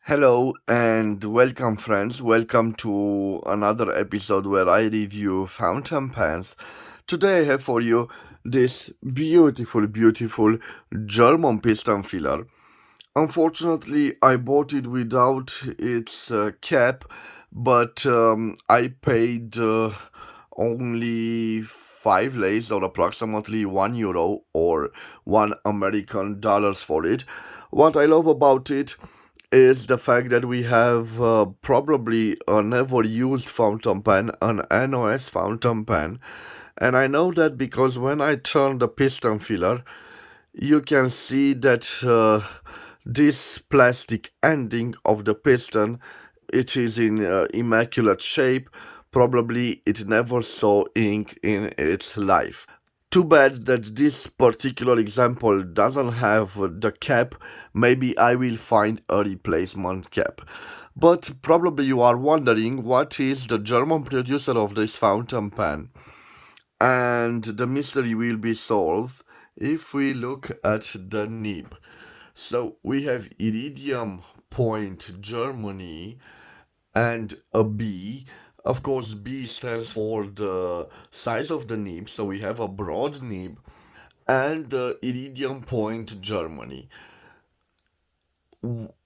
Hello and welcome, friends. Welcome to another episode where I review fountain pens. Today I have for you this beautiful German piston filler. Unfortunately, I bought it without its cap, but I paid only 5 lei or approximately €1 or $1 American for it. What I love about it is the fact that we have probably a never used fountain pen, an NOS fountain pen. And I know that because when I turn the piston filler, you can see that this plastic ending of the piston, it is in immaculate shape. Probably it never saw ink in its life. Too bad that this particular example doesn't have the cap. Maybe I will find a replacement cap. But probably you are wondering what is the German producer of this fountain pen. And the mystery will be solved if we look at the nib. So we have Iridium Point Germany and a B. Of course, B stands for the size of the nib, so we have a broad nib, and the Iridium Point Germany.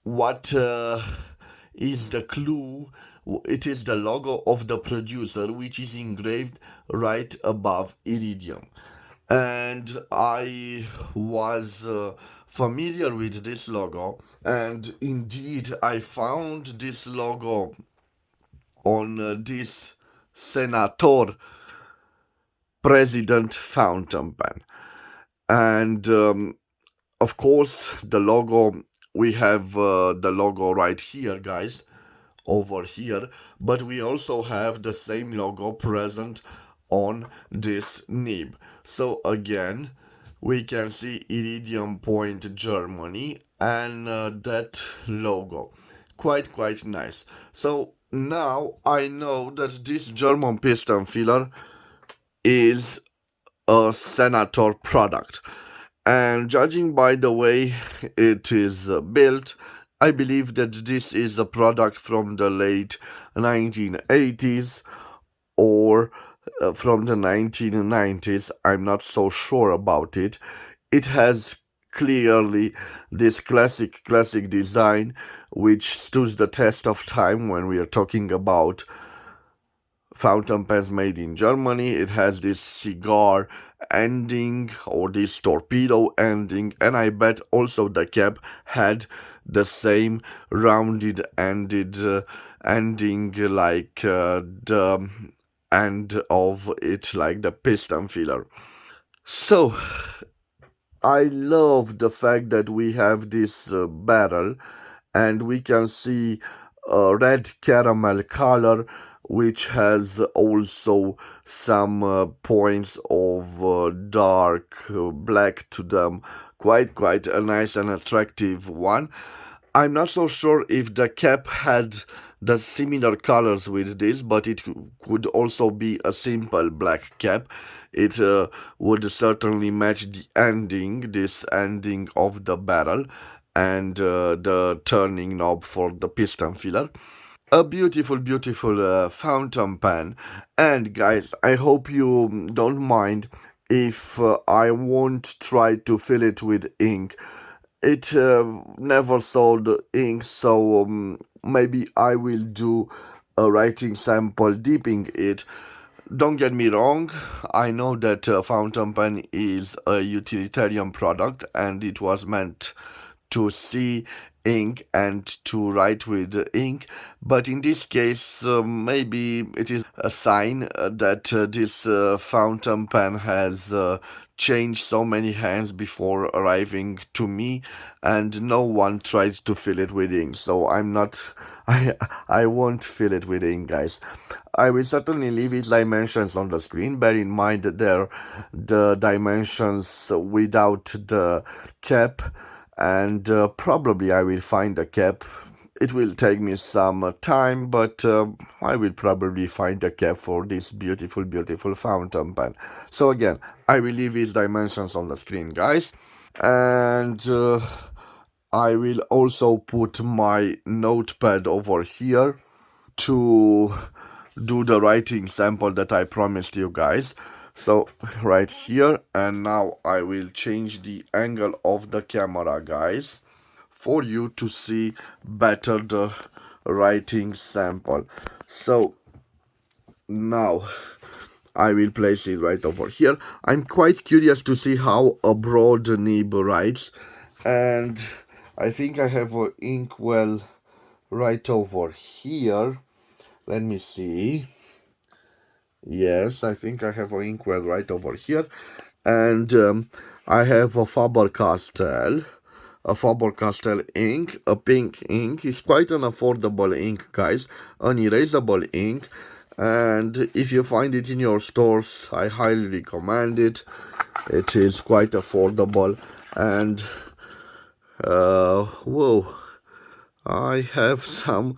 What is the clue? It is the logo of the producer, which is engraved right above Iridium. And I was familiar with this logo, and indeed, I found this logo on this Senator President fountain pen. And of course, the logo, we have the logo right here, guys, over here, but we also have the same logo present on this nib. So again, we can see Iridium Point Germany and that logo. Quite nice. So now I know that this German piston filler is a Senator product. And judging by the way it is built, I believe that this is a product from the late 1980s or from the 1990s. I'm not so sure about it. It has clearly this classic design which stood the test of time when we are talking about fountain pens made in Germany. It has this cigar ending or this torpedo ending, and I bet also the cap had the same rounded ended ending like the end of it, like the piston filler. So I love the fact that we have this barrel and we can see a red caramel color which has also some points of dark black to them. Quite a nice and attractive one. I'm not so sure if the cap had the similar colors with this, but it could also be a simple black cap. It would certainly match the ending, this ending of the barrel, and the turning knob for the piston filler. A beautiful fountain pen. And guys, I hope you don't mind if I won't try to fill it with ink. It never sold ink, so maybe I will do a writing sample dipping it. Don't get me wrong, I know that fountain pen is a utilitarian product and it was meant to see ink and to write with ink, but in this case, maybe it is a sign that this fountain pen has changed so many hands before arriving to me, and no one tried to fill it with ink. So I'm not, I won't fill it with ink, guys. I will certainly leave its dimensions on the screen. Bear in mind that they're the dimensions without the cap, and probably I will find a cap. It will take me some time, but I will probably find a cap for this beautiful fountain pen. So again, I will leave its dimensions on the screen, guys. And I will also put my notepad over here to do the writing sample that I promised you guys. So right here, and now I will change the angle of the camera, guys, for you to see better the writing sample. So now I will place it right over here. I'm quite curious to see how a broad nib writes, and I think I have an inkwell right over here. Let me see. Yes, I think I have an inkwell right over here, and I have a Faber-Castell ink, a pink ink. It's quite an affordable ink, guys, an erasable ink, and if you find it in your stores, I highly recommend it. It is quite affordable, and whoa, I have some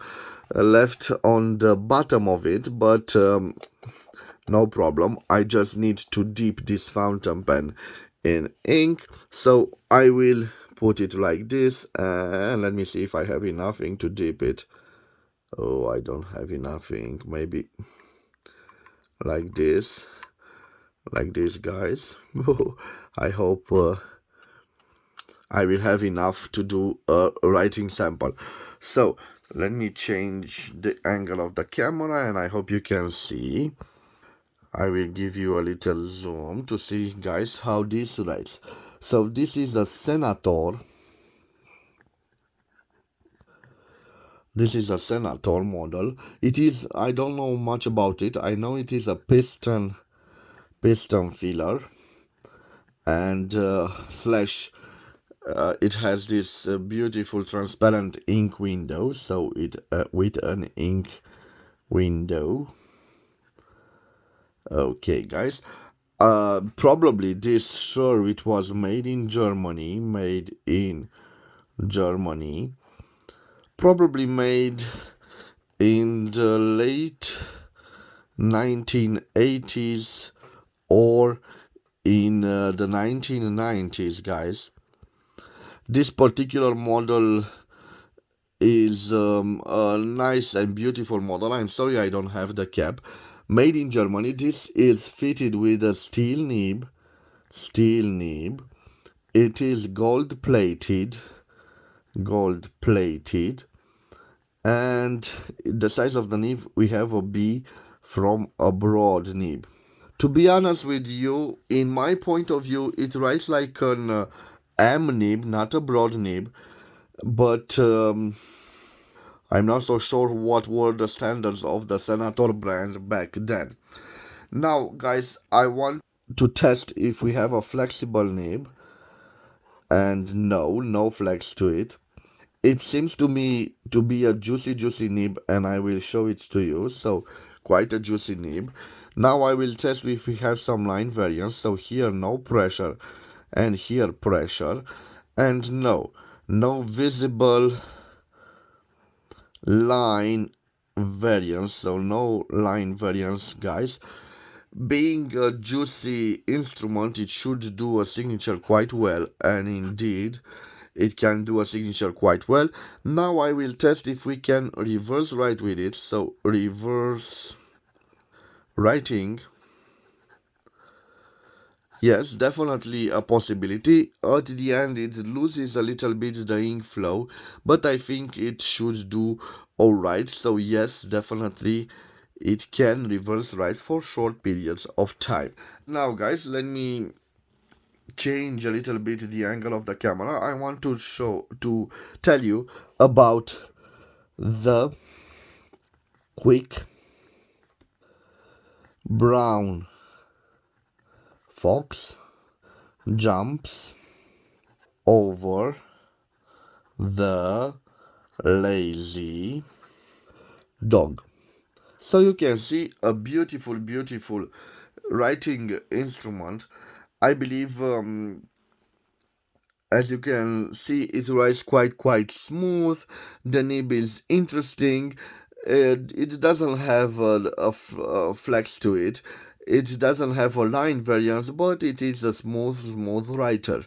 left on the bottom of it, but no problem. I just need to dip this fountain pen in ink, so I will put it like this, and let me see if I have enough ink to dip it. Oh, I don't have enough ink. Maybe like this, guys. I hope I will have enough to do a writing sample. So let me change the angle of the camera, and I hope you can see. I will give you a little zoom to see, guys, how this writes. So this is a Senator. This is a Senator model. It is, I don't know much about it. I know it is a piston filler, and slash it has this beautiful transparent ink window, so it with an ink window. Okay, guys, probably this, sure, it was made in Germany, probably made in the late 1980s or in the 1990s, guys. This particular model is a nice and beautiful model. I'm sorry I don't have the cap. Made in Germany. This is fitted with a steel nib. It is gold plated, and the size of the nib, we have a B from a broad nib. To be honest with you, in my point of view, it writes like an M nib, not a broad nib, but I'm not so sure what were the standards of the Senator brand back then. Now, guys, I want to test if we have a flexible nib, and no flex to it. It seems to me to be a juicy nib, and I will show it to you. So quite a juicy nib. Now I will test if we have some line variance. So here no pressure, and here pressure, and no visible line variance. So no line variance, guys. Being a juicy instrument, it should do a signature quite well, and indeed it can do a signature quite well. Now I will test if we can reverse write with it. So reverse writing, yes, definitely a possibility. At the end it loses a little bit the ink flow, but I think it should do alright. So yes, definitely it can reverse write for short periods of time. Now, guys, let me change a little bit the angle of the camera. I want to tell you about the quick brown fox jumps over the lazy dog. So you can see a beautiful writing instrument. I believe as you can see, it writes quite smooth. The nib is interesting. It doesn't have a flex to it. It doesn't have a line variance, but it is a smooth writer.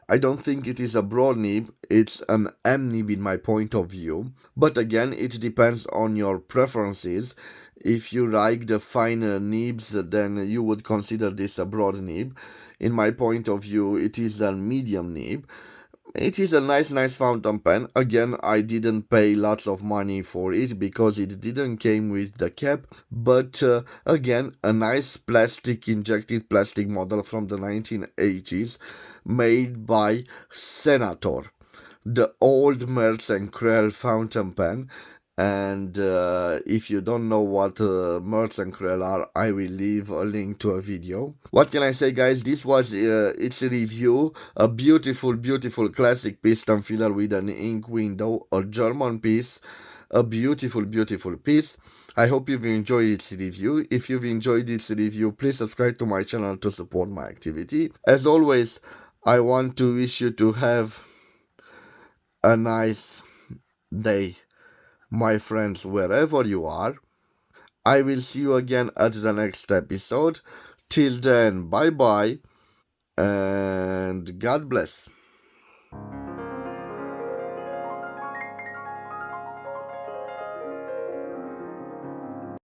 I don't think it is a broad nib, it's an M nib in my point of view. But again, it depends on your preferences. If you like the finer nibs, then you would consider this a broad nib. In my point of view, it is a medium nib. It is a nice fountain pen. Again, I didn't pay lots of money for it because it didn't came with the cap. But again, a nice plastic, injected plastic model from the 1980s made by Senator, the old Merz and Krell fountain pen. And if you don't know what Merz and Krell are, I will leave a link to a video. What can I say, guys? This was its review. A beautiful classic piston filler with an ink window, a German piece, a beautiful piece. I hope you've enjoyed its review. If you've enjoyed its review, please subscribe to my channel to support my activity. As always, I want to wish you to have a nice day, my friends, wherever you are. I will see you again at the next episode. Till then, bye bye and God bless.